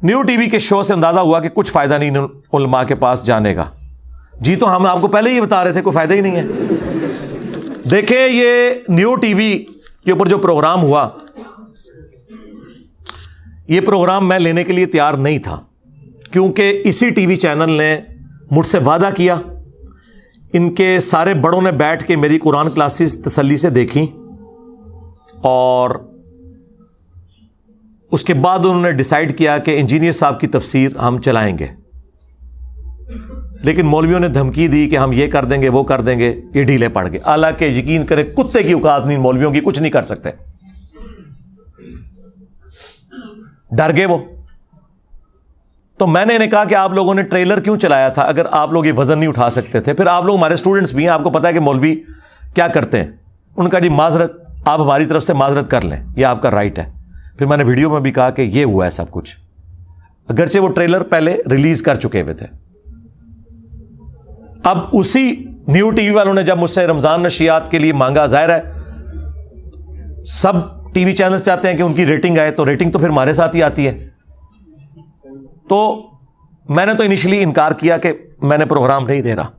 New T V کے شو سے اندازہ ہوا کہ کچھ فائدہ نہیں علماء کے پاس جانے کا. جی تو ہم آپ کو پہلے ہی بتا رہے تھے کوئی فائدہ ہی نہیں ہے. دیکھیں یہ نیو ٹی وی کے اوپر جو پروگرام ہوا, یہ پروگرام میں لینے کے لیے تیار نہیں تھا, کیونکہ اسی ٹی وی چینل نے مجھ سے وعدہ کیا. ان کے سارے بڑوں نے بیٹھ کے میری قرآن کلاسز تسلی سے دیکھیں, اور اس کے بعد انہوں نے ڈیسائیڈ کیا کہ انجینئر صاحب کی تفسیر ہم چلائیں گے. لیکن مولویوں نے دھمکی دی کہ ہم یہ کر دیں گے وہ کر دیں گے, یہ ڈھیلے پڑ گئے. حالانکہ یقین کریں کتے کی اوقات نہیں مولویوں کی, کچھ نہیں کر سکتے, ڈر گئے وہ. تو میں نے انہیں کہا کہ آپ لوگوں نے ٹریلر کیوں چلایا تھا اگر آپ لوگ یہ وزن نہیں اٹھا سکتے تھے؟ پھر آپ لوگ ہمارے اسٹوڈنٹس بھی ہیں, آپ کو پتا ہے کہ مولوی کیا کرتے ہیں. ان کا جی معذرت, آپ ہماری طرف سے معذرت کر لیں, یہ آپ کا رائٹ ہے. پھر میں نے ویڈیو میں بھی کہا کہ یہ ہوا ہے سب کچھ, اگرچہ وہ ٹریلر پہلے ریلیز کر چکے ہوئے تھے. اب اسی نیو ٹی وی والوں نے جب مجھ سے رمضان نشریات کے لیے مانگا, ظاہر ہے سب ٹی وی چینلز چاہتے ہیں کہ ان کی ریٹنگ آئے, تو ریٹنگ تو پھر ہمارے ساتھ ہی آتی ہے. تو میں نے تو انیشلی انکار کیا کہ میں نے پروگرام نہیں دے رہا.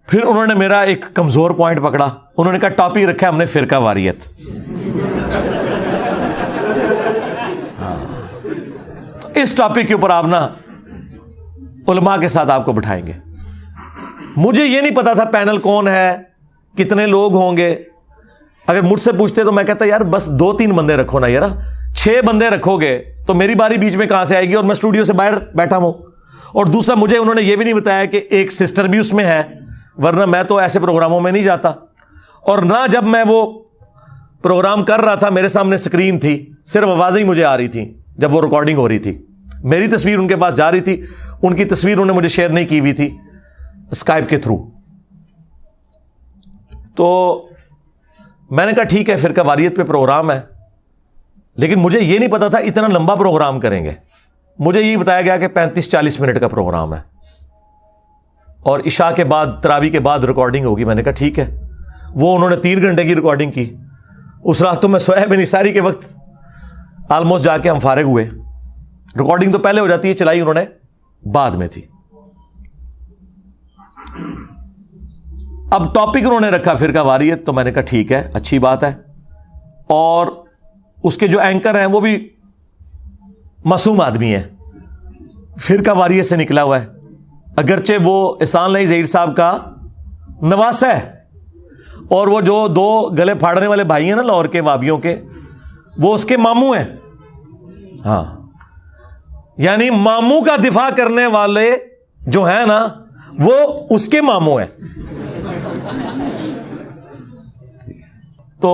پھر انہوں نے میرا ایک کمزور پوائنٹ پکڑا, انہوں نے کہا ٹاپک رکھا ہم نے فرقہ واریت. اس ٹاپک کے اوپر آپ نا علماء کے ساتھ آپ کو بٹھائیں گے. مجھے یہ نہیں پتا تھا پینل کون ہے, کتنے لوگ ہوں گے. اگر مجھ سے پوچھتے تو میں کہتا یار بس 2-3 بندے رکھو نا یار, 6 بندے رکھو گے تو میری باری بیچ میں کہاں سے آئے گی, اور میں اسٹوڈیو سے باہر بیٹھا ہوں. اور دوسرا مجھے انہوں نے یہ بھی نہیں بتایا کہ ایک سسٹر بھی اس میں ہے, ورنہ میں تو ایسے پروگراموں میں نہیں جاتا. اور نہ جب میں وہ پروگرام کر رہا تھا میرے سامنے سکرین تھی, صرف آوازیں ہی مجھے آ رہی تھیں جب وہ ریکارڈنگ ہو رہی تھی. میری تصویر ان کے پاس جا رہی تھی, ان کی تصویر انہوں نے مجھے شیئر نہیں کی ہوئی تھی اسکائپ کے تھرو. تو میں نے کہا ٹھیک ہے فرقہ واریت پہ پروگرام ہے, لیکن مجھے یہ نہیں پتا تھا اتنا لمبا پروگرام کریں گے. مجھے یہ بتایا گیا کہ 35-40 منٹ کا پروگرام ہے, اور عشاء کے بعد تراویح کے بعد ریکارڈنگ ہوگی. میں نے کہا ٹھیک ہے. وہ انہوں نے 3 گھنٹے کی ریکارڈنگ کی. اس رات تو میں سویا بھی نہیں, ساری کے وقت آلموسٹ جا کے ہم فارغ ہوئے. ریکارڈنگ تو پہلے ہو جاتی ہے, چلائی انہوں نے بعد میں تھی. اب ٹاپک انہوں نے رکھا فرقہ واریت, تو میں نے کہا ٹھیک ہے اچھی بات ہے. اور اس کے جو اینکر ہیں وہ بھی معصوم آدمی ہے, فرقہ واریت سے نکلا ہوا ہے, اگرچہ وہ احسان اللہ ظہیر صاحب کا نواسا ہے. اور وہ جو 2 گلے پھاڑنے والے بھائی ہیں نا لاہور کے وابیوں کے, وہ اس کے ماموں ہیں. ہاں, یعنی ماموں کا دفاع کرنے والے جو ہیں نا وہ اس کے ماموں ہیں. تو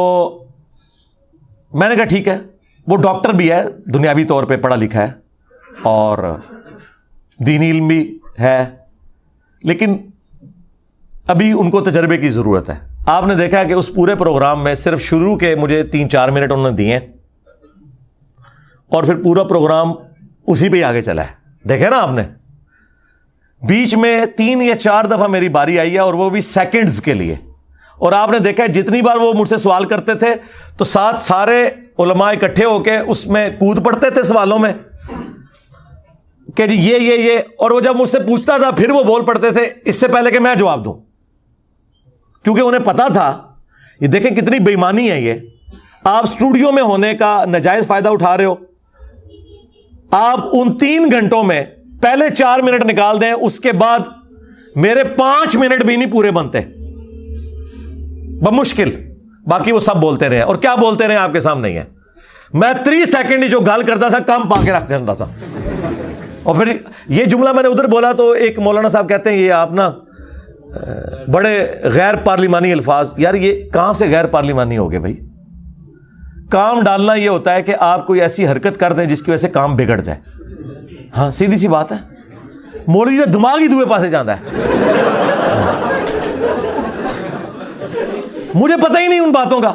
میں نے کہا ٹھیک ہے. وہ ڈاکٹر بھی ہے, دنیاوی طور پہ پڑھا لکھا ہے, اور دینی علم بھی ہے, لیکن ابھی ان کو تجربے کی ضرورت ہے. آپ نے دیکھا کہ اس پورے پروگرام میں صرف شروع کے مجھے 3-4 منٹ انہوں نے دیے, اور پھر پورا پروگرام اسی پہ آگے چلا ہے. دیکھے نا آپ نے, بیچ میں 3 یا 4 دفعہ میری باری آئی ہے, اور وہ بھی سیکنڈز کے لیے. اور آپ نے دیکھا ہے جتنی بار وہ مجھ سے سوال کرتے تھے تو ساتھ سارے علماء اکٹھے ہو کے اس میں کود پڑتے تھے سوالوں میں کہ جی یہ. اور وہ جب مجھ سے پوچھتا تھا پھر وہ بول پڑتے تھے اس سے پہلے کہ میں جواب دوں, کیونکہ انہیں پتا تھا. یہ دیکھیں کتنی بے ایمانی ہے یہ. آپ اسٹوڈیو میں ہونے کا ناجائز فائدہ اٹھا رہے ہو. آپ ان 3 گھنٹوں میں پہلے 4 منٹ نکال دیں, اس کے بعد میرے 5 منٹ بھی نہیں پورے بنتے بمشکل. باقی وہ سب بولتے رہے, اور کیا بولتے رہے آپ کے سامنے ہی ہے. میں 3 سیکنڈ جو گال کرتا تھا کام پا کے رکھ جاتا تھا. اور پھر یہ جملہ میں نے ادھر بولا تو ایک مولانا صاحب کہتے ہیں یہ آپ نا بڑے غیر پارلیمانی الفاظ. یار یہ کہاں سے غیر پارلیمانی ہو گئے بھائی؟ کام ڈالنا یہ ہوتا ہے کہ آپ کوئی ایسی حرکت کر دیں جس کی وجہ سے کام بگڑ جائے. ہاں سیدھی سی بات ہے. مولوی کا دماغ ہی دوسرے پاسے جاتا ہے. مجھے پتہ ہی نہیں ان باتوں کا.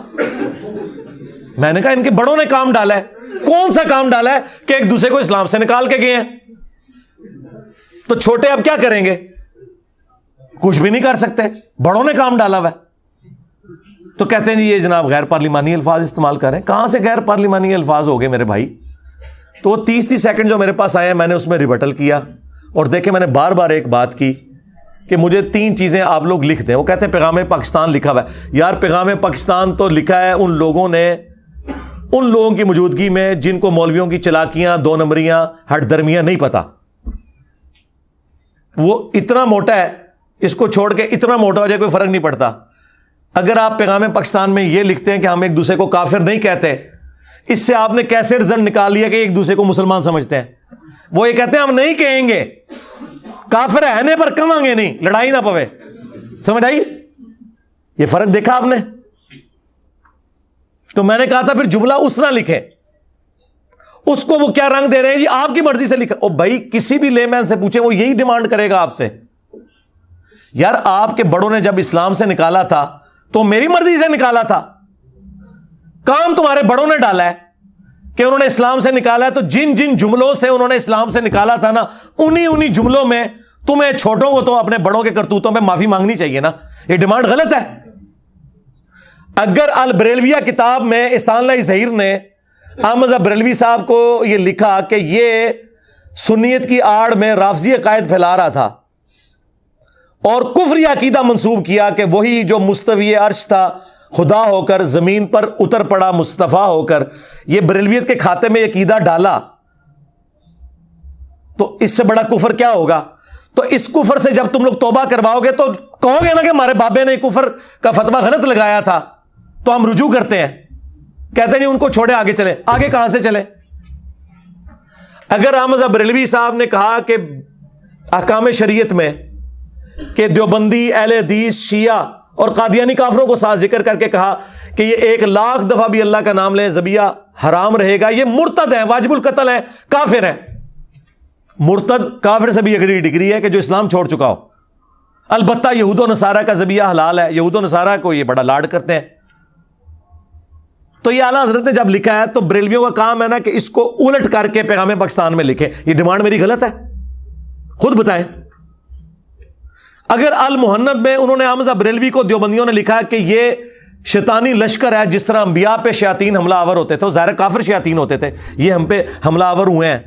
میں نے کہا ان کے بڑوں نے کام ڈالا ہے. کون سا کام ڈالا ہے کہ ایک دوسرے کو اسلام سے نکال کے گئے ہیں؟ تو چھوٹے اب کیا کریں گے؟ کچھ بھی نہیں کر سکتے. بڑوں نے کام ڈالا ہوا ہے. تو کہتے ہیں جی یہ جناب غیر پارلیمانی الفاظ استعمال کریں. کہاں سے غیر پارلیمانی الفاظ ہو گئے میرے بھائی؟ تو وہ 30 سیکنڈ جو میرے پاس آئے ہیں میں نے اس میں ریبٹل کیا. اور دیکھیں میں نے بار بار ایک بات کی کہ مجھے 3 چیزیں آپ لوگ لکھ دیں. وہ کہتے ہیں پیغام پاکستان لکھا ہوا ہے. یار پیغام پاکستان تو لکھا ہے ان لوگوں کی موجودگی میں جن کو مولویوں کی چلاکیاں 2 نمبریاں ہٹ درمیاں نہیں پتا. وہ اتنا موٹا ہے, اس کو چھوڑ کے اتنا موٹا ہو جائے کوئی فرق نہیں پڑتا. اگر آپ پیغام پاکستان میں یہ لکھتے ہیں کہ ہم ایک دوسرے کو کافر نہیں کہتے, اس سے آپ نے کیسے رزلٹ نکال لیا کہ ایک دوسرے کو مسلمان سمجھتے ہیں. وہ یہ کہتے ہیں ہم نہیں کہیں گے, کافر ہے پر کہیں گے نہیں, لڑائی نہ پوے. سمجھ آئی یہ فرق دیکھا آپ نے؟ تو میں نے کہا تھا پھر جملہ اس طرح لکھے, اس کو وہ کیا رنگ دے رہے ہیں جی آپ کی مرضی سے لکھا. او بھائی کسی بھی لے مین سے پوچھیں وہ یہی ڈیمانڈ کرے گا آپ سے. یار آپ کے بڑوں نے جب اسلام سے نکالا تھا تو میری مرضی سے نکالا تھا, کام تمہارے بڑوں نے ڈالا ہے کہ انہوں نے اسلام سے نکالا ہے. تو جن جن جملوں سے انہوں نے اسلام سے نکالا تھا نا, انہی جملوں میں تمہیں چھوٹوں کو تو اپنے بڑوں کے کرتوتوں میں معافی مانگنی چاہیے نا. یہ ڈیمانڈ غلط ہے. اگر البریلویہ کتاب میں احسان اللہ ظہیر نے احمد بریلوی صاحب کو یہ لکھا کہ یہ سنیت کی آڑ میں رافضی عقائد پھیلا رہا تھا اور کفری عقیدہ منسوب کیا کہ وہی جو مستوی عرش تھا خدا ہو کر زمین پر اتر پڑا مصطفیٰ ہو کر, یہ بریلویت کے کھاتے میں عقیدہ ڈالا, تو اس سے بڑا کفر کیا ہوگا؟ تو اس کفر سے جب تم لوگ توبہ کرواؤ گے تو کہو گے نا کہ ہمارے بابے نے کفر کا فتویٰ غلط لگایا تھا, تو ہم رجوع کرتے ہیں. کہتے نہیں ان کو چھوڑے آگے چلے. آگے کہاں سے چلے؟ اگر احمد بریلوی صاحب نے کہا کہ احکام شریعت میں کہ دیوبندی, اہل حدیث, شیعہ اور قادیانی کافروں کو ساتھ ذکر کر کے کہا کہ یہ 1,00,000 دفعہ بھی اللہ کا نام لیں ذبیحہ حرام رہے گا, یہ مرتد ہیں, واجب القتل ہیں, کافر ہیں. مرتد کافر سے بھی اگلی ڈگری ہے کہ جو اسلام چھوڑ چکا ہو. البتہ یہود و نصارہ کا ذبیحہ حلال ہے, یہود و نصارہ کو یہ بڑا لاڈ کرتے ہیں. تو یہ اعلیٰ حضرت نے جب لکھا ہے تو بریلویوں کا کام ہے نا کہ اس کو الٹ کر کے پیغام پاکستان میں لکھیں. یہ ڈیمانڈ میری غلط ہے؟ خود بتائیں. اگر المہند میں انہوں نے احمد بریلوی کو دیوبندیوں نے لکھا کہ یہ شیطانی لشکر ہے, جس طرح انبیاء پہ شیاطین حملہ آور ہوتے تھے, ظاہر کافر شیاطین ہوتے تھے, یہ ہم پہ حملہ آور ہوئے ہیں,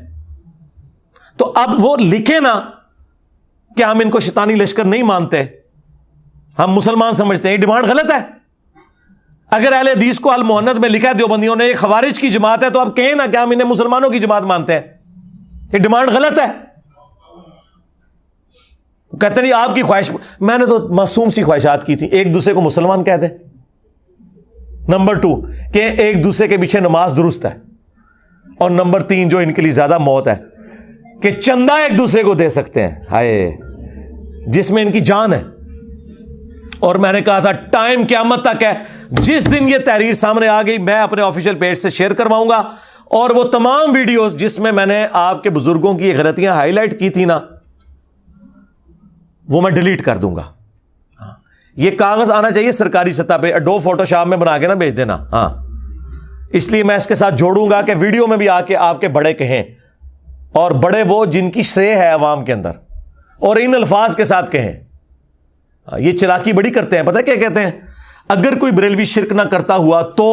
تو اب وہ لکھے نا کہ ہم ان کو شیطانی لشکر نہیں مانتے, ہم مسلمان سمجھتے ہیں. یہ ڈیمانڈ غلط ہے. اگر اہل حدیث کو المہند میں لکھا ہے دیوبندیوں نے یہ خوارج کی جماعت ہے, تو اب کہیں نا کہ ہم انہیں مسلمانوں کی جماعت مانتے ہیں. یہ ڈیمانڈ غلط ہے. کہتے نہیں آپ کی خواہش, میں نے تو معصوم سی خواہشات کی تھی, ایک دوسرے کو مسلمان کہہ دیں. نمبر 2 کہ ایک دوسرے کے پیچھے نماز درست ہے. اور نمبر 3 جو ان کے لیے زیادہ موت ہے کہ چندہ ایک دوسرے کو دے سکتے ہیں, ہائے جس میں ان کی جان ہے. اور میں نے کہا تھا ٹائم قیامت تک ہے, جس دن یہ تحریر سامنے آ گئی میں اپنے آفیشیل پیج سے شیئر کرواؤں گا, اور وہ تمام ویڈیوز جس میں نے آپ کے بزرگوں کی یہ غلطیاں ہائی لائٹ کی تھی نا, وہ میں ڈیلیٹ کر دوں گا. یہ کاغذ آنا چاہیے سرکاری سطح پہ, اڈوب فوٹو شاپ میں بنا کے نا بھیج دینا. ہاں اس لیے میں اس کے ساتھ جوڑوں گا کہ ویڈیو میں بھی آ کے آپ کے بڑے کہیں, اور بڑے وہ جن کی شے ہے عوام کے اندر, اور ان الفاظ کے ساتھ کہیں. یہ چلاکی بڑی کرتے ہیں, پتہ کیا کہتے ہیں, اگر کوئی بریلوی شرک نہ کرتا ہوا تو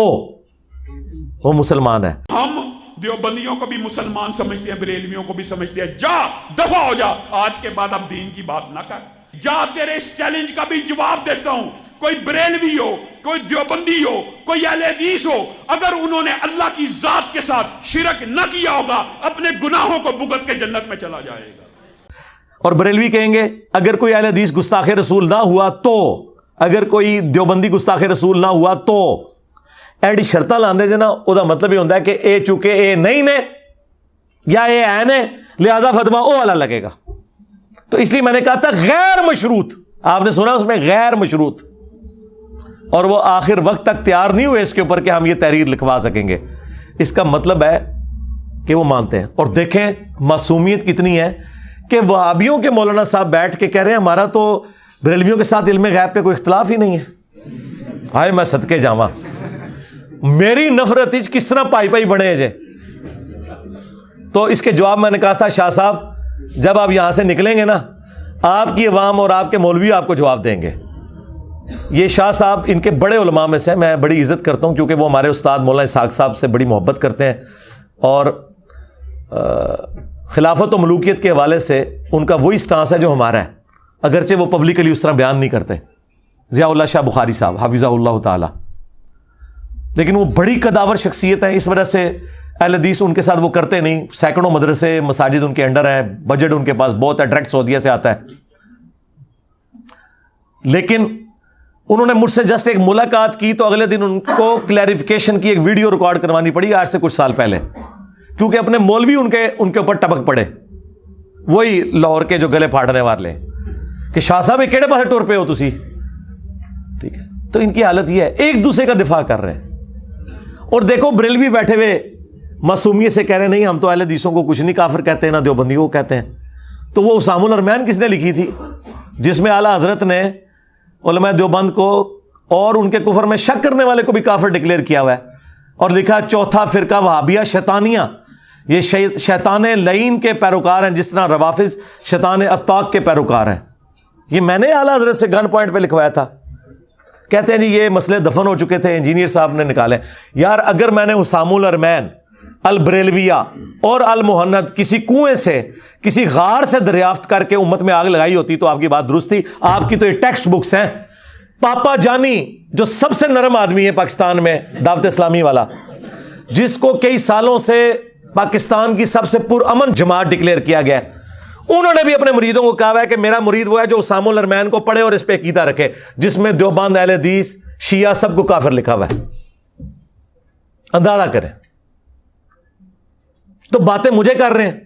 وہ مسلمان ہے. ہم دیوبندیوں کو بھی مسلمان سمجھتے ہیں, بریلویوں کو بھی سمجھتے ہیں. جا دفع ہو جا, آج کے بعد اب دین کی بات نہ کر. جا, تیرے اس چیلنج کا بھی جواب دیتا ہوں. کوئی بریلوی ہو, کوئی دیوبندی ہو, کوئی اہل حدیث ہو, اگر انہوں نے اللہ کی ذات کے ساتھ شرک نہ کیا ہوگا, اپنے گناہوں کو بھگت کے جنت میں چلا جائے گا. اور بریلوی کہیں گے اگر کوئی اہل حدیث گستاخ رسول نہ ہوا تو, اگر کوئی دیوبندی گستاخ رسول نہ ہوا تو, ایڈی شرطاں لاندے جے نا, او دا مطلب یہ ہوتا ہے کہ اے چونکہ اے نہیں نے یا اے ہے نے, لہذا فتویٰ او والا لگے گا. تو اس لیے میں نے کہا تھا غیر مشروط, آپ نے سنا اس میں غیر مشروط, اور وہ آخر وقت تک تیار نہیں ہوئے اس کے اوپر کہ ہم یہ تحریر لکھوا سکیں گے. اس کا مطلب ہے کہ وہ مانتے ہیں. اور دیکھیں معصومیت کتنی ہے کہ وہابیوں کے مولانا صاحب بیٹھ کے کہہ رہے ہیں ہمارا تو بریلویوں کے ساتھ علم غیب پہ کوئی اختلاف ہی نہیں ہے. ہائے میں صدقے جاواں, میری نفرت کس طرح پائی پائی بنے جے. تو اس کے جواب میں نے کہا تھا شاہ صاحب جب آپ یہاں سے نکلیں گے نا, آپ کی عوام اور آپ کے مولوی آپ کو جواب دیں گے. یہ شاہ صاحب ان کے بڑے علماء میں سے, میں بڑی عزت کرتا ہوں کیونکہ وہ ہمارے استاد مولانا اسحاق صاحب سے بڑی محبت کرتے ہیں, اور خلافت و ملوکیت کے حوالے سے ان کا وہی سٹانس ہے جو ہمارا ہے، اگرچہ وہ پبلکلی اس طرح بیان نہیں کرتے، ضیاء اللہ شاہ بخاری صاحب حافظہ اللہ تعالی، لیکن وہ بڑی قداور شخصیت ہے، اس وجہ سے اہل حدیث ان کے ساتھ وہ کرتے نہیں، سینکڑوں مدرسے مساجد ان کے انڈر ہیں، بجٹ ان کے پاس بہت ہے، ڈائریکٹ سعودیہ سے آتا ہے، لیکن انہوں نے مجھ سے جسٹ ایک ملاقات کی تو اگلے دن ان کو کلیریفیکیشن کی ایک ویڈیو ریکارڈ کروانی پڑی آج سے کچھ سال پہلے، کیونکہ اپنے مولوی ان کے اوپر ٹپک پڑے، وہی لاہور کے جو گلے پھاڑنے والے کہ شاہ صاحب کیڑے پاسے ٹور پہ ہو تسی، ٹھیک ہے، تو ان کی حالت یہ ہے، ایک دوسرے کا دفاع کر رہے ہیں، اور دیکھو بریلوی بیٹھے ہوئے معصومیت سے کہہ رہے نہیں ہم تو اہل حدیثوں کو کچھ نہیں کافر کہتے ہیں، نہ دیوبندیوں کو کہتے ہیں، تو وہ اسام الارمین کس نے لکھی تھی جس میں اعلیٰ حضرت نے علماء دیوبند کو اور ان کے کفر میں شک کرنے والے کو بھی کافر ڈکلیئر کیا ہوا ہے، اور لکھا چوتھا فرقہ وہابیہ شیطانیہ، یہ شیطان لعین کے پیروکار ہیں، جس طرح روافظ شیطان اتاق کے پیروکار ہیں۔ یہ میں نے اعلیٰ حضرت سے گن پوائنٹ پہ لکھوایا تھا، کہتے ہیں جی یہ مسئلے دفن ہو چکے تھے، انجینئر صاحب نے نکالے۔ یار اگر میں نے اسام الارمین، البریلویہ اور المہند کسی کنویں سے کسی غار سے دریافت کر کے امت میں آگ لگائی ہوتی تو آپ کی بات درست تھی، آپ کی تو یہ ٹیکسٹ بکس ہیں۔ پاپا جانی جو سب سے نرم آدمی ہے پاکستان میں، دعوت اسلامی والا، جس کو کئی سالوں سے پاکستان کی سب سے پرامن جماعت ڈکلیئر کیا گیا ہے، انہوں نے بھی اپنے مریدوں کو کہا ہے کہ میرا مرید وہ ہے جو اسام الارمین کو پڑھے اور اس پہ عقیدہ رکھے، جس میں دیوبند، اہل حدیث، شیعہ سب کو کافر لکھا ہوا ہے۔ اندازہ کریں، تو باتیں مجھے کر رہے ہیں،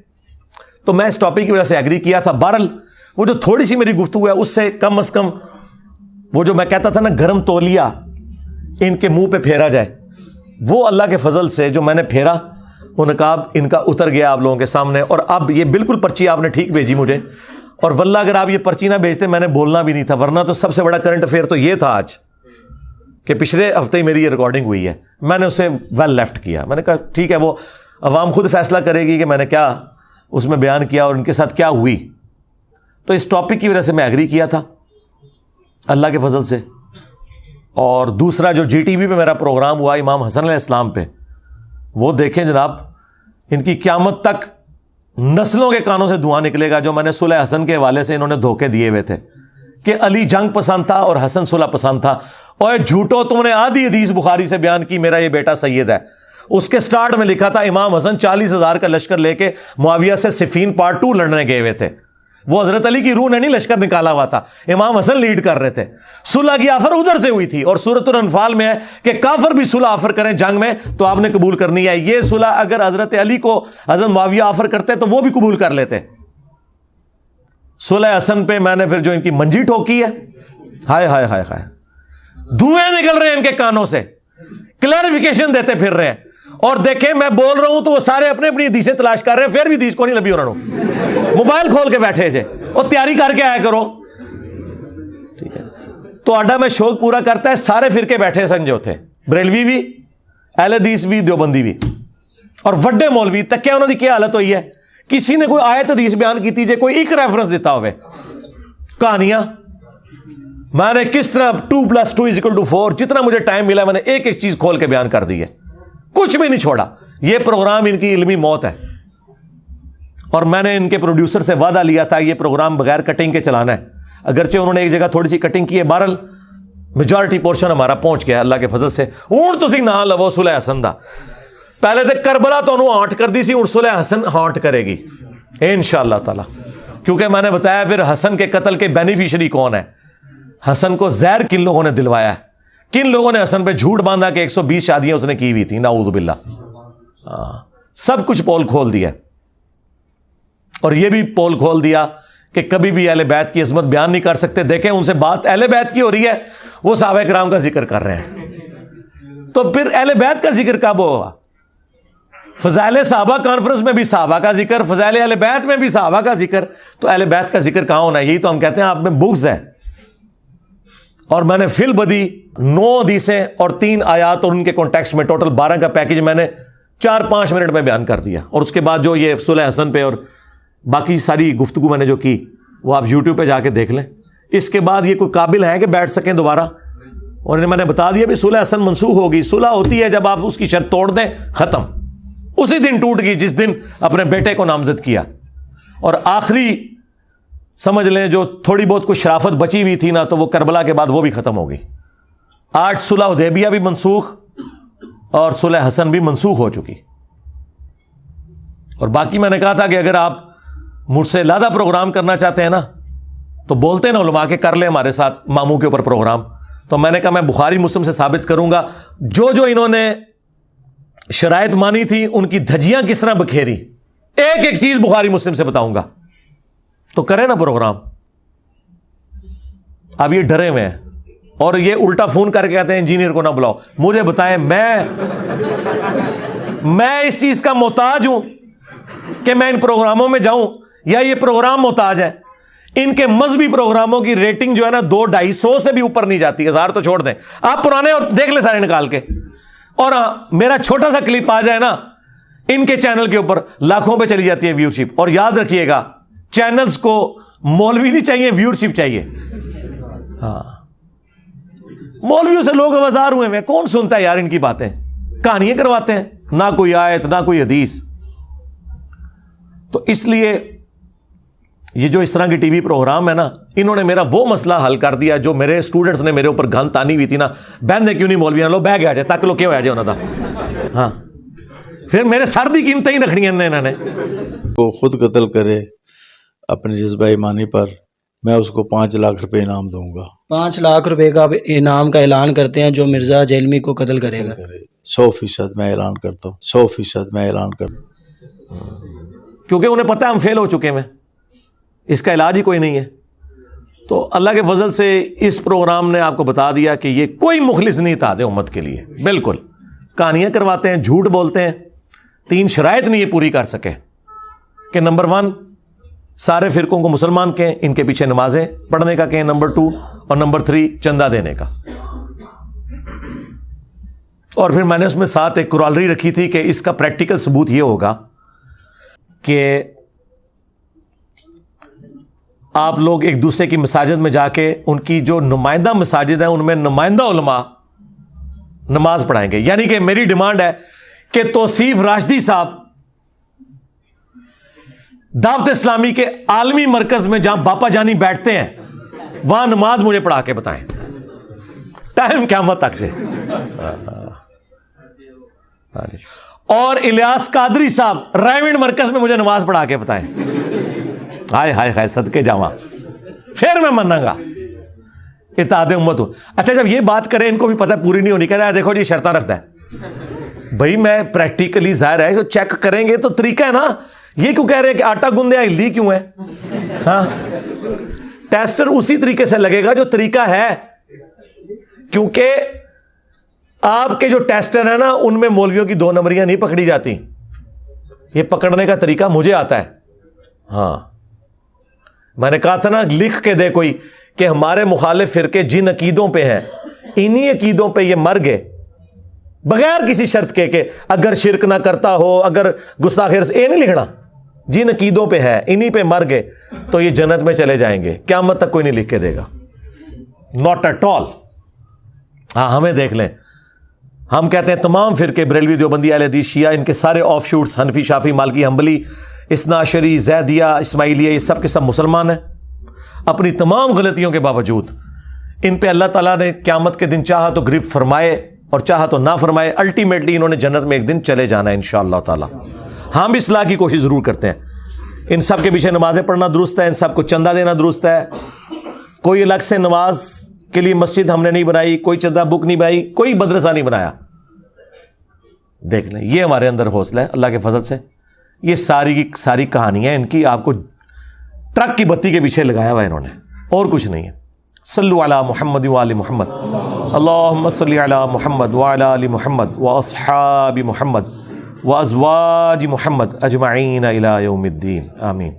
تو میں اس ٹاپک کی وجہ سے ایگری کیا تھا۔ بہرحال وہ جو تھوڑی سی میری گفتگو ہے اس سے کم از کم وہ جو میں کہتا تھا نا گرم تولیہ ان کے منہ پہ پھیرا جائے، وہ اللہ کے فضل سے جو میں نے پھیرا وہ نقاب ان کا اتر گیا آپ لوگوں کے سامنے، اور اب یہ بالکل پرچی آپ نے ٹھیک بھیجی مجھے، اور واللہ اگر آپ یہ پرچی نہ بھیجتے میں نے بولنا بھی نہیں تھا، ورنہ تو سب سے بڑا کرنٹ افیئر تو یہ تھا آج کہ پچھلے ہفتے ہی میری یہ ریکارڈنگ ہوئی ہے، میں نے اسے ویل لیفٹ کیا، میں نے کہا ٹھیک ہے وہ عوام خود فیصلہ کرے گی کہ میں نے کیا اس میں بیان کیا اور ان کے ساتھ کیا ہوئی۔ تو اس ٹاپک کی وجہ سے میں ایگری کیا تھا اللہ کے فضل سے۔ اور دوسرا جو جی ٹی وی پہ میرا پروگرام ہوا امام حسن علیہ السلام پہ، وہ دیکھیں جناب، ان کی قیامت تک نسلوں کے کانوں سے دھواں نکلے گا جو میں نے صلح حسن کے حوالے سے انہوں نے دھوکے دیے ہوئے تھے کہ علی جنگ پسند تھا اور حسن صلح پسند تھا، اور جھوٹو تم نے آدھی حدیث بخاری سے بیان کی میرا یہ بیٹا سید ہے۔ اس کے سٹارٹ میں لکھا تھا امام حسن 40,000 کا لشکر لے کے معاویہ سے صفین پارٹ 2 لڑنے گئے ہوئے تھے، وہ حضرت علی کی روح نے نہیں لشکر نکالا ہوا تھا، امام حسن لیڈ کر رہے تھے۔ صلح کی آفر ادھر سے ہوئی تھی، اور سورۃ الانفال میں ہے کہ کافر بھی صلح آفر کریں جنگ میں تو آپ نے قبول کرنی ہے۔ یہ صلح اگر حضرت علی کو حضرت معاویہ آفر کرتے تو وہ بھی قبول کر لیتے۔ صلح حسن پہ میں نے پھر جو ان کی منجی ٹھوکی ہے، ہائے ہائے ہائے ہائے، دھوئیں نکل رہے ہیں ان کے کانوں سے، کلیریفیکیشن دیتے پھر رہے ہیں، اور دیکھیں میں بول رہا ہوں تو وہ سارے اپنے اپنی حدیثیں تلاش کر رہے ہیں، پھر بھی حدیث کو نہیں لبھی انہوں نے، موبائل کھول کے بیٹھے جے اور تیاری کر کے آیا کرو، ٹھیک ہے۔ تو آڈا میں شوق پورا کرتا ہے، سارے فرقے بیٹھے سمجھو تھے، بریلوی بھی، اہل حدیث بھی، دیوبندی بھی، اور وڈے مولوی تک کیا انہوں نے کیا حالت ہوئی ہے، کسی نے کوئی آیت حدیث بیان کی تھی کوئی ایک ریفرنس دیتا ہوئے، کہانیاں میں نے کس طرح 2+2=4 جتنا مجھے ٹائم ملا میں نے ایک ایک چیز کھول کے بیان کر دی ہے، کچھ بھی نہیں چھوڑا۔ یہ پروگرام ان کی علمی موت ہے، اور میں نے ان کے پروڈیوسر سے وعدہ لیا تھا یہ پروگرام بغیر کٹنگ کے چلانا ہے، اگرچہ انہوں نے ایک جگہ تھوڑی سی کٹنگ کی ہے، بہرحال میجورٹی پورشن ہمارا پہنچ گیا اللہ کے فضل سے۔ ہوں تسی نہ لو صلح حسن دا، پہلے تو کربلا تو ہانٹ کر دی سی، ہوں صلح حسن ہانٹ کرے گی انشاءاللہ تعالی، کیونکہ میں نے بتایا پھر حسن کے قتل کے بینیفیشری کون ہے، حسن کو زہر کن لوگوں نے دلوایا ہے، کن لوگوں نے حسن پہ جھوٹ باندھا کہ 120 شادیاں اس نے کی ہوئی تھی، نعوذ باللہ، سب کچھ پول کھول دیا، اور یہ بھی پول کھول دیا کہ کبھی بھی اہل بیت کی عظمت بیان نہیں کر سکتے۔ دیکھیں ان سے بات اہل بیت کی ہو رہی ہے، وہ صحابہ کرام کا ذکر کر رہے ہیں، تو پھر اہل بیت کا ذکر کب ہوگا؟ فضائل صحابہ کانفرنس میں بھی صحابہ کا ذکر، فضائل اہل بیت میں بھی صحابہ کا ذکر، تو اہل بیت کا ذکر کہاں ہونا ہے؟ یہی تو ہم کہتے ہیں آپ میں بغض ہے۔ اور میں نے فی البدی 9 حدیثیں اور 3 آیات اور ان کے کانٹیکسٹ میں ٹوٹل 12 کا پیکج میں نے 4-5 منٹ میں بیان کر دیا، اور اس کے بعد جو یہ صلح حسن پہ اور باقی ساری گفتگو میں نے جو کی وہ آپ یوٹیوب پہ جا کے دیکھ لیں۔ اس کے بعد یہ کوئی قابل ہے کہ بیٹھ سکیں دوبارہ؟ اور میں نے بتا دیا بھی صلح حسن منسوخ ہوگی، صلح ہوتی ہے جب آپ اس کی شرط توڑ دیں، ختم۔ اسی دن ٹوٹ گئی جس دن اپنے بیٹے کو نامزد کیا. اور آخری سمجھ لیں جو تھوڑی بہت کوئی شرافت بچی ہوئی تھی نا, تو وہ کربلا کے بعد وہ بھی ختم ہو گئی. 8 صلح حدیبیہ بھی منسوخ اور صلح حسن بھی منسوخ ہو چکی. اور باقی میں نے کہا تھا کہ اگر آپ مجھ سے زیادہ پروگرام کرنا چاہتے ہیں نا تو بولتے ہیں نا علماء کے کر لیں ہمارے ساتھ ماموں کے اوپر پروگرام. تو میں نے کہا میں بخاری مسلم سے ثابت کروں گا جو انہوں نے شرائط مانی تھی ان کی دھجیاں کس طرح بکھیری, ایک ایک چیز بخاری مسلم سے بتاؤں گا. تو کریں نا پروگرام. اب یہ ڈرے ہوئے ہیں اور یہ الٹا فون کر کے کہتے ہیں انجینئر کو نہ بلاؤ. مجھے بتائیں میں اس چیز کا محتاج ہوں کہ میں ان پروگراموں میں جاؤں یا یہ پروگرام محتاج ہے؟ ان کے مذہبی پروگراموں کی ریٹنگ جو ہے نا 200-250 سے بھی اوپر نہیں جاتی. 1000 تو چھوڑ دیں, آپ پرانے اور دیکھ لیں سارے نکال کے. اور ہاں میرا چھوٹا سا کلپ آ جائے نا ان کے چینل کے اوپر لاکھوں پہ چلی جاتی ہے ویورشپ. اور یاد رکھیے گا چینلز کو مولوی نہیں چاہیے, ویورشپ چاہیے. ہاں مولویوں سے لوگ آوازار ہوئے ہیں, کون سنتا ہے یار ان کی باتیں, کہانیاں کرواتے ہیں, نہ کوئی آیت نہ کوئی حدیث. تو اس لیے یہ جو اس طرح کی ٹی وی پروگرام ہے نا, انہوں نے میرا وہ مسئلہ حل کر دیا جو میرے اسٹوڈنٹس نے میرے اوپر گن تانی ہوئی تھی نا, بہن کیوں نہیں مولوی لو بہ گیا جائے تک لو کیا ہوا جائے انہوں نے. ہاں پھر میرے سر دی قیمتیں ہی رکھنی ہیں انہوں نے. وہ خود قتل کرے اپنے جذبہ ایمانی پر, میں اس کو 5 لاکھ روپے انعام دوں گا. 5 لاکھ روپے کا انعام کا اعلان کرتے ہیں جو مرزا جیلمی کو قتل کرے گا. 100% میں اعلان کرتا ہوں, 100% میں اعلان کرتا ہوں. کیونکہ انہیں پتہ ہے ہم فیل ہو چکے ہیں, اس کا علاج ہی کوئی نہیں ہے. تو اللہ کے فضل سے اس پروگرام نے آپ کو بتا دیا کہ یہ کوئی مخلص نہیں تھا دے امت کے لیے. بالکل کہانیاں کرواتے ہیں, جھوٹ بولتے ہیں. 3 شرائط نہیں یہ پوری کر سکے کہ نمبر 1 سارے فرقوں کو مسلمان کہیں, ان کے پیچھے نمازیں پڑھنے کا کہیں, نمبر 2 اور نمبر 3 چندہ دینے کا. اور پھر میں نے اس میں ساتھ ایک کورالری رکھی تھی کہ اس کا پریکٹیکل ثبوت یہ ہوگا کہ آپ لوگ ایک دوسرے کی مساجد میں جا کے ان کی جو نمائندہ مساجد ہیں ان میں نمائندہ علماء نماز پڑھائیں گے. یعنی کہ میری ڈیمانڈ ہے کہ توصیف راشدی صاحب دعوت اسلامی کے عالمی مرکز میں جہاں باپا جانی بیٹھتے ہیں وہاں نماز مجھے پڑھا کے بتائیں, ٹائم قیامت تک جائے. اور الیاس قادری صاحب رائمنڈ مرکز میں مجھے نماز پڑھا کے بتائیں. ہائے ہائے ہائے صدقے جاواں, پھر میں منوں گا اتحاد امت ہو. اچھا جب یہ بات کریں ان کو بھی پتہ پوری نہیں ہونی, کہہ رہا ہے دیکھو جی شرطاں رکھتا ہے. بھائی میں پریکٹیکلی ظاہر ہے جو چیک کریں گے تو طریقہ ہے نا. یہ کیوں کہہ رہے ہیں کہ آٹا گوندیا ہلدی کیوں ہے؟ ہاں ٹیسٹر اسی طریقے سے لگے گا جو طریقہ ہے, کیونکہ آپ کے جو ٹیسٹر ہیں نا ان میں مولویوں کی 2 نمبریاں نہیں پکڑی جاتی. یہ پکڑنے کا طریقہ مجھے آتا ہے. ہاں میں نے کہا تھا نا لکھ کے دے کوئی کہ ہمارے مخالف فرقے جن عقیدوں پہ ہیں انہی عقیدوں پہ یہ مر گئے بغیر کسی شرط کے کہ اگر شرک نہ کرتا ہو, اگر گستاخی یہ نہیں لکھنا, جن عقیدوں پہ ہے انہی پہ مر گئے تو یہ جنت میں چلے جائیں گے. قیامت تک کوئی نہیں لکھ کے دے گا, ناٹ ایٹ آل. ہاں ہمیں دیکھ لیں, ہم کہتے ہیں تمام فرقے بریلوی دیوبندی اہل حدیث شیعہ ان کے سارے آف شوٹس حنفی شافی مالکی حنبلی اثنا عشری زیدیہ اسماعیلیہ یہ سب کے سب مسلمان ہیں. اپنی تمام غلطیوں کے باوجود ان پہ اللہ تعالیٰ نے قیامت کے دن چاہا تو گرفت فرمائے اور چاہا تو نہ فرمائے. الٹیمیٹلی انہوں نے جنت میں ایک دن چلے جانا ہے انشاءاللہ تعالیٰ. ہم اصلاح کی کوشش ضرور کرتے ہیں. ان سب کے پیچھے نمازیں پڑھنا درست ہے, ان سب کو چندہ دینا درست ہے. کوئی الگ سے نماز کے لیے مسجد ہم نے نہیں بنائی, کوئی چندہ بک نہیں بنائی, کوئی مدرسہ نہیں بنایا. دیکھ لیں یہ ہمارے اندر حوصلہ ہے اللہ کے فضل سے. یہ ساری کی ساری کہانیاں ان کی آپ کو ٹرک کی بتی کے پیچھے لگایا ہوا ہے انہوں نے, اور کچھ نہیں ہے. صلو علی محمد و آل محمد, اللہم صلی علی محمد و علی آل محمد و اصحاب محمد و ازواج محمد اجمعین الی یوم الدین, آمین.